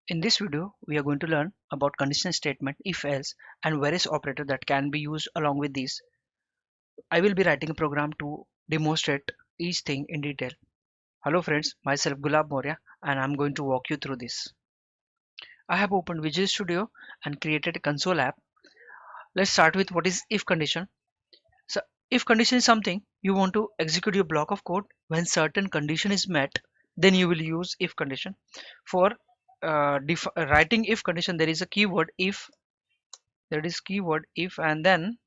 In this video, we are going to learn about conditional statement, if else, and various operators that can be used along with these. I will be writing a program to demonstrate each thing in detail. Hello friends, myself Gulab Moria and I'm going to walk you through this. I have opened Visual Studio and created a console app. Let's start with what is if condition. So if condition is something you want to execute your block of code when certain condition is met, then you will use if condition. For writing if condition, there is a keyword if, there is keyword if, and then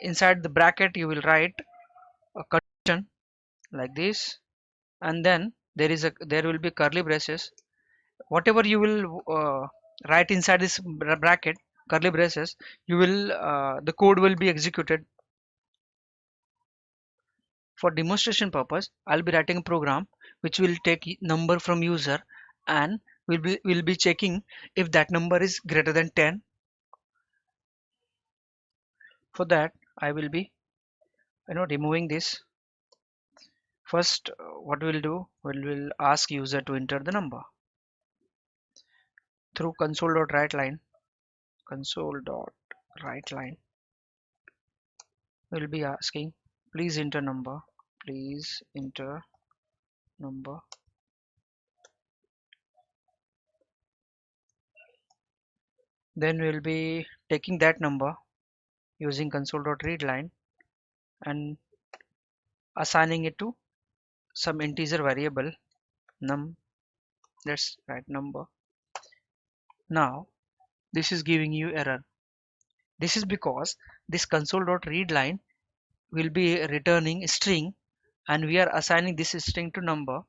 inside the bracket you will write a condition like this, and then there will be curly braces. Whatever you will write inside this bracket, curly braces, you will the code will be executed. For demonstration purpose, I'll be writing a program which will take number from user and will be checking if that number is greater than 10. For that, I will be removing this. First, what we'll do, we'll ask user to enter the number through console.writeLine. Console.writeLine. We'll be asking, please enter number. Please enter number. Then we'll be taking that number using console.readline and assigning it to some integer variable num. Let's write number. Now this is giving you error. This is because this console.readline will be returning string and we are assigning this string to number.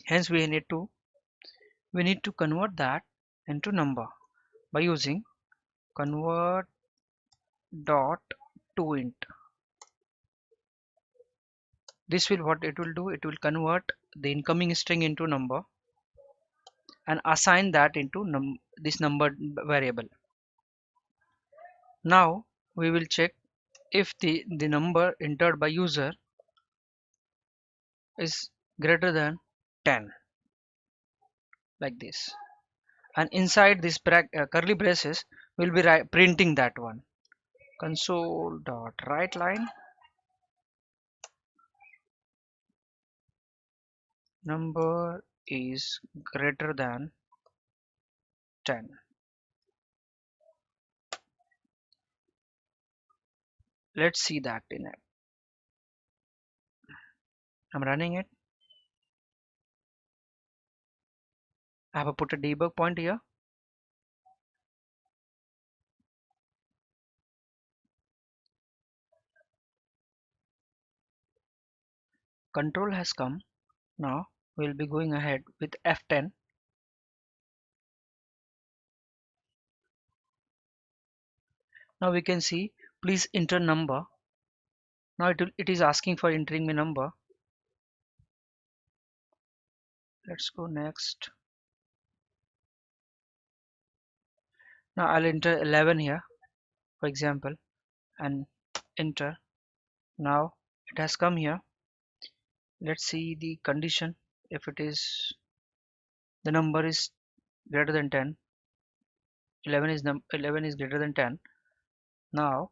Hence we need to convert that into number by using convert dot to int. This will what it will do, it will convert the incoming string into number and assign that into this number variable. Now we will check if the number entered by user is greater than 10, like this, and inside this curly braces we'll be printing that one. Console.writeLine number is greater than 10. Let's see that in it. I'm running it. I have put a debug point here. Control has come. Now we'll be going ahead with F10. Now we can see please enter number. Now it is asking for entering my number. Let's go next. Now I'll enter 11 here, for example, and enter. Now it has come here. Let's see the condition. If it is the number is greater than 10, 11 is greater than 10. Now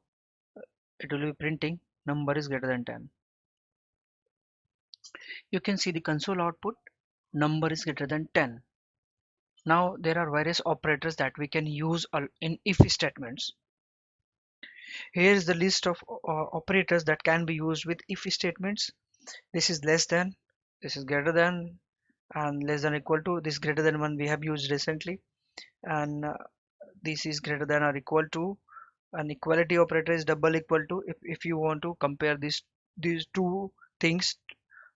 it will be printing number is greater than 10. You can see the console output, number is greater than 10. Now there are various operators that we can use in if statements. Here is the list of operators that can be used with if statements. This is less than, this is greater than, and less than equal to. This greater than one we have used recently, and this is greater than or equal to. An equality operator is double equal to. If you want to compare these two things,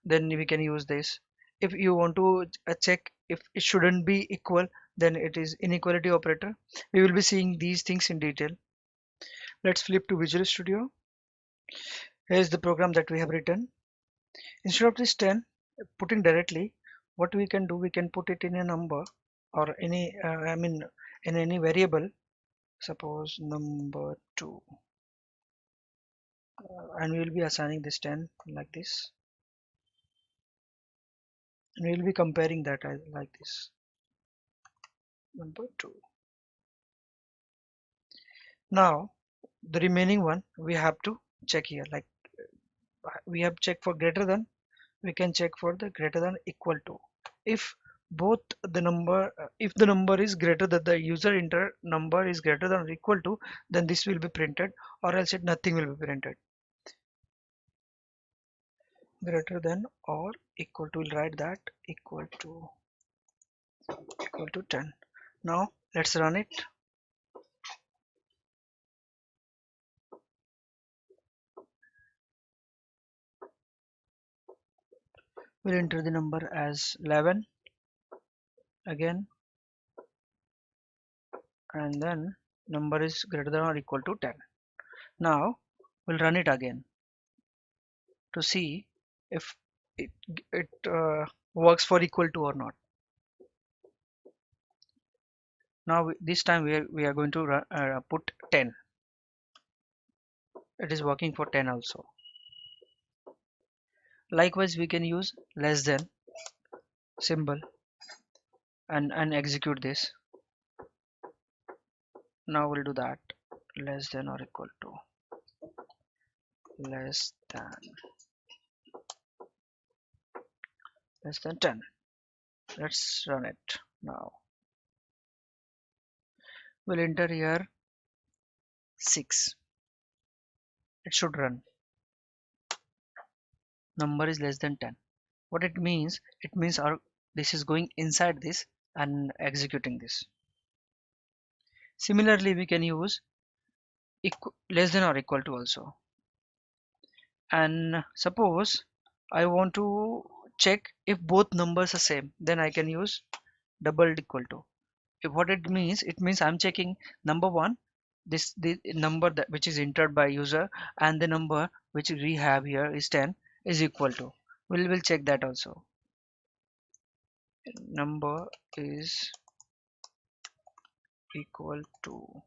then we can use this. If you want to check if it shouldn't be equal, then it is inequality operator. We will be seeing these things in detail. Let's flip to Visual Studio. Here's the program that we have written. Instead of this 10 putting directly, what we can do, we can put it in a number or any in any variable. Suppose number 2, and we will be assigning this 10 like this, and we will be comparing that like this. number 2. Now the remaining one we have to check here, like we have checked for greater than, we can check for the greater than equal to. If both the number if the number is greater than the user enter number is greater than or equal to, then this will be printed, or else it nothing will be printed. Greater than or equal to, we'll write that equal to 10. Now let's run it. We'll enter the number as 11 again, and then number is greater than or equal to 10. Now we'll run it again to see if it, it works for equal to or not. Now this time we are going to put 10. It is working for 10 also. Likewise we can use less than symbol and execute this. Now we'll do that, less than or equal to, less than 10. Let's run it now. We'll enter here 6. It should run. Number is less than 10. What it means, it means our this is going inside this and executing this. Similarly we can use less than or equal to also. And suppose I want to check if both numbers are same, then I can use double equal to. What it means, it means I'm checking number one, this the number that which is entered by user, and the number which we have here is 10 is equal to. We'll check that also. Number is equal to,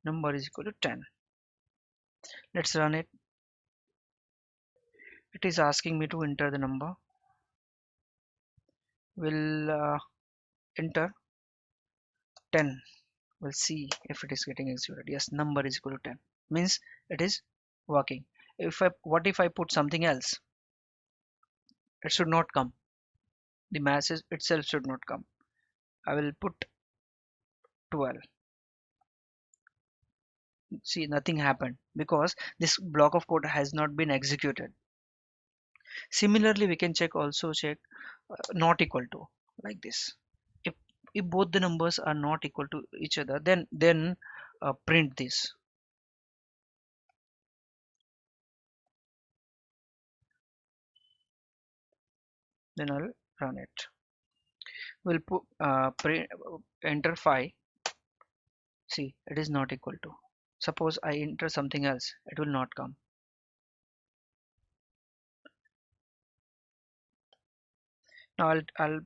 number is equal to 10. Let's run it. It is asking me to enter the number. We'll enter 10. We'll see if it is getting executed. Yes, number is equal to 10, means it is working. What if I put something else? It should not come. The message itself should not come. I will put 12. See, nothing happened because this block of code has not been executed. Similarly we can check not equal to, like this. If both the numbers are not equal to each other, then print this. Then I'll run it. We'll put enter 5. See, it is not equal to. Suppose I enter something else, it will not come. Now I'll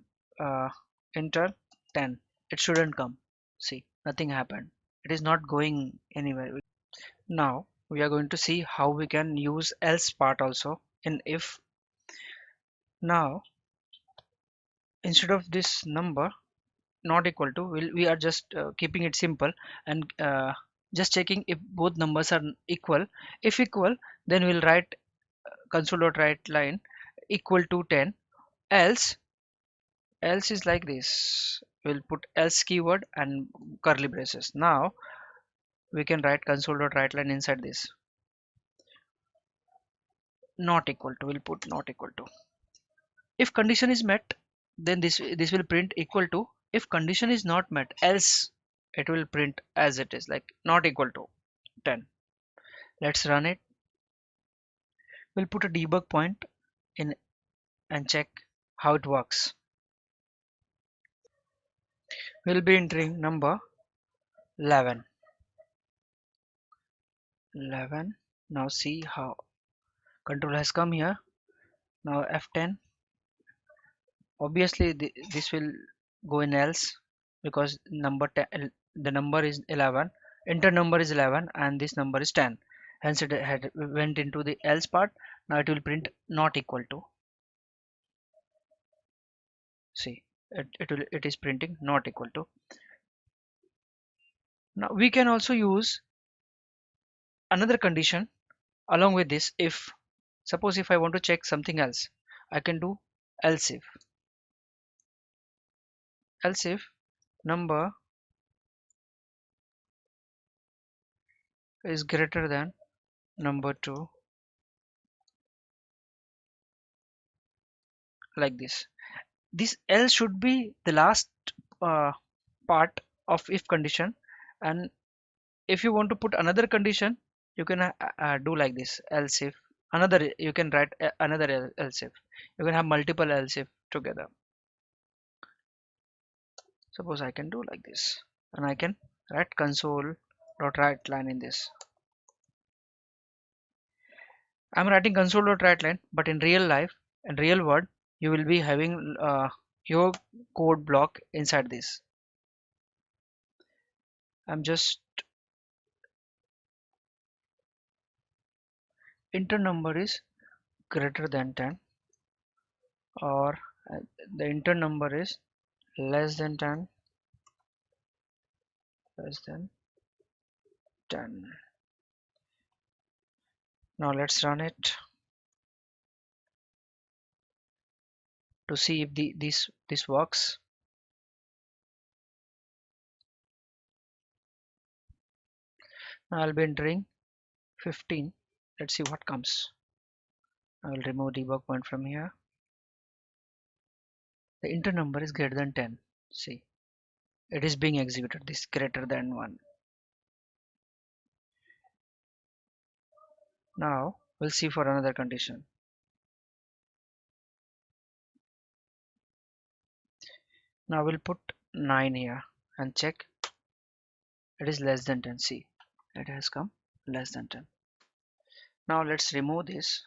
enter 10. It shouldn't come. See, nothing happened. It is not going anywhere. Now we are going to see how we can use else part also in if. Now instead of this number not equal to, we are just keeping it simple and just checking if both numbers are equal. If equal, then we'll write console.write line equal to 10. Else is like this. We'll put else keyword and curly braces. Now we can write console.write line inside this. Not equal to, we'll put not equal to. If condition is met, then this will print equal to. If condition is not met, else it will print as it is, like not equal to 10. Let's run it. We'll put a debug point in and check how it works. We'll be entering number 11. Now see how control has come here. Now F10. Obviously this will go in else because the number is 11. Enter number is 11 and this number is 10. Hence it had went into the else part. Now it will print not equal to. See, it is printing not equal to. Now we can also use another condition along with this. If suppose if I want to check something else, I can do else if number is greater than number 2, like this else should be the last uh, part of if condition. And if you want to put another condition, you can do like this else if another, you can write another else if. You can have multiple else if together. Suppose I can do like this, and I can write console dot write line in this. I'm writing console dot write line, but in real life, in real world, you will be having your code block inside this. I'm just enter number is greater than 10, or uh, the enter number is less than 10, less than 10. Now let's run it to see if this works. Now I'll be entering 15. Let's see what comes. I will remove debug point from here. The enter number is greater than 10. See, it is being executed, this greater than 1. Now we'll see for another condition. Now we'll put 9 here and check it is less than 10. See, it has come less than 10. Now let's remove this.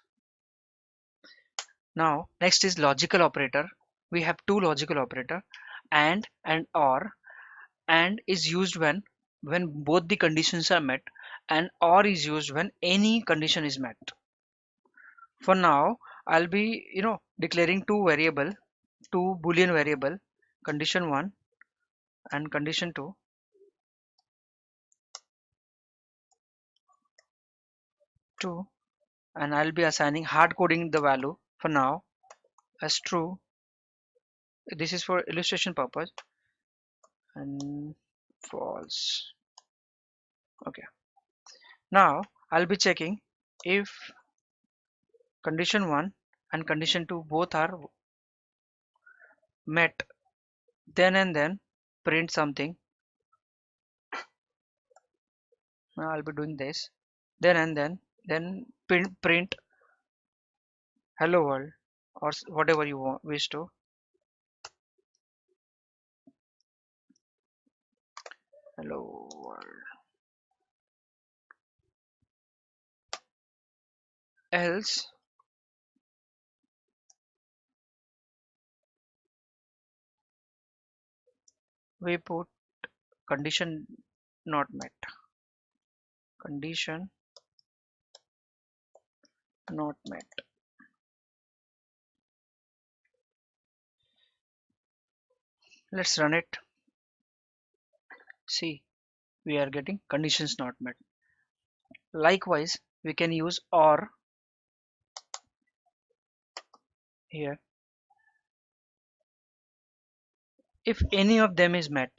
Now next is logical operator. We have two logical operator, and or. And is used when both the conditions are met, and or is used when any condition is met. For now, I'll be declaring two boolean variable, condition 1 and condition 2. And I'll be assigning hard coding the value for now as true. This is for illustration purpose, and false. Okay. Now I'll be checking if condition 1 and condition 2 both are met, then and then print something. Now I'll be doing this, then and then print hello world, or whatever you wish to. Hello world. Else we put condition not met, condition not met. Let's run it. See, we are getting conditions not met. Likewise, we can use or here. If any of them is met,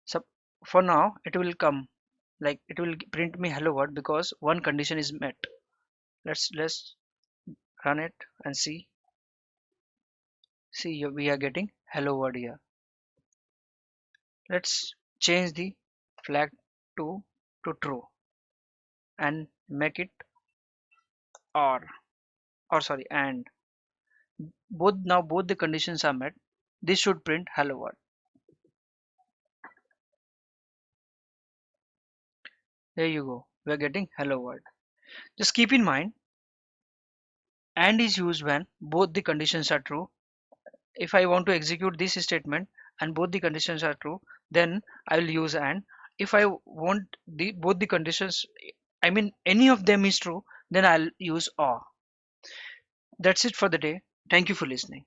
so for now it will come like it will print me hello world because one condition is met. Let's run it and see. See, we are getting hello world here. Let's change the flag to true and make it or sorry, and both the conditions are met. This should print hello world. There you go, we are getting hello world. Just keep in mind, and is used when both the conditions are true. If I want to execute this statement and both the conditions are true, then I will use and. If I want the both the conditions, I mean any of them is true, then I'll use or. That's it for the day. Thank you for listening.